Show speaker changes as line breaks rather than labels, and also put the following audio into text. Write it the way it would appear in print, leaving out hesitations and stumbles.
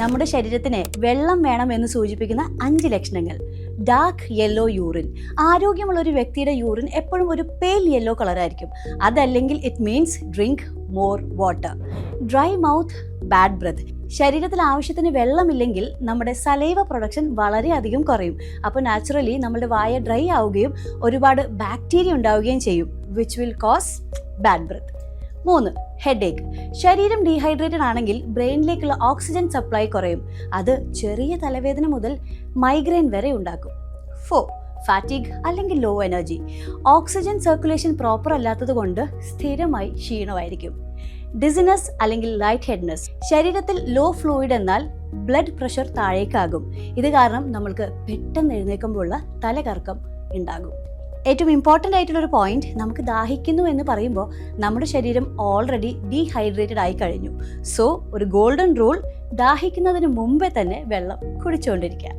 നമ്മുടെ ശരീരത്തിന് വെള്ളം വേണമെന്ന് സൂചിപ്പിക്കുന്ന 5 ലക്ഷണങ്ങൾ. Dark yellow urine. ആരോഗ്യമുള്ള ഒരു വ്യക്തിയുടെ യൂറിൻ എപ്പോഴും ഒരു പേൽ യെല്ലോ കളറായിരിക്കും. അതല്ലെങ്കിൽ it means drink more water. Dry mouth, bad breath. ശരീരത്തിൽ ആവശ്യത്തിന് വെള്ളമില്ലെങ്കിൽ നമ്മുടെ സലൈവ പ്രൊഡക്ഷൻ വളരെയധികം കുറയും. അപ്പോൾ നാച്ചുറലി നമ്മുടെ വായ ഡ്രൈ ആവുകയും ഒരുപാട് ബാക്ടീരിയ ഉണ്ടാവുകയും ചെയ്യും, which will cause bad breath. 3. Headache. ശരീരം ഡീഹൈഡ്രേറ്റഡ് ആണെങ്കിൽ ബ്രെയിനിലേക്കുള്ള ഓക്സിജൻ സപ്ലൈ കുറയും. അത് ചെറിയ തലവേദന മുതൽ മൈഗ്രെയിൻ വരെ ഉണ്ടാക്കും. 4. ഫാറ്റിഗ് അല്ലെങ്കിൽ low energy. Oxygen circulation proper അല്ലാത്തത് കൊണ്ട് സ്ഥിരമായി ക്ഷീണമായിരിക്കും. ഡിസിനസ് അല്ലെങ്കിൽ ലൈറ്റ് ഹെഡ്നെസ്. ശരീരത്തിൽ ലോ ഫ്ലൂയിഡ് എന്നാൽ ബ്ലഡ് പ്രഷർ താഴേക്കാകും. ഇത് കാരണം നമ്മൾക്ക് പെട്ടെന്ന് എഴുന്നേൽക്കുമ്പോഴുള്ള തലകറക്കം ഉണ്ടാകും. ഏറ്റവും ഇമ്പോർട്ടൻ്റ് ആയിട്ടുള്ളൊരു പോയിന്റ്, നമുക്ക് ദാഹിക്കുന്നു എന്ന് പറയുമ്പോൾ നമ്മുടെ ശരീരം ഓൾറെഡി ഡീഹൈഡ്രേറ്റഡ് ആയി കഴിഞ്ഞു. സോ ഒരു ഗോൾഡൻ റൂൾ, ദാഹിക്കുന്നതിന് മുമ്പേ തന്നെ വെള്ളം കുടിച്ചുകൊണ്ടിരിക്കുക.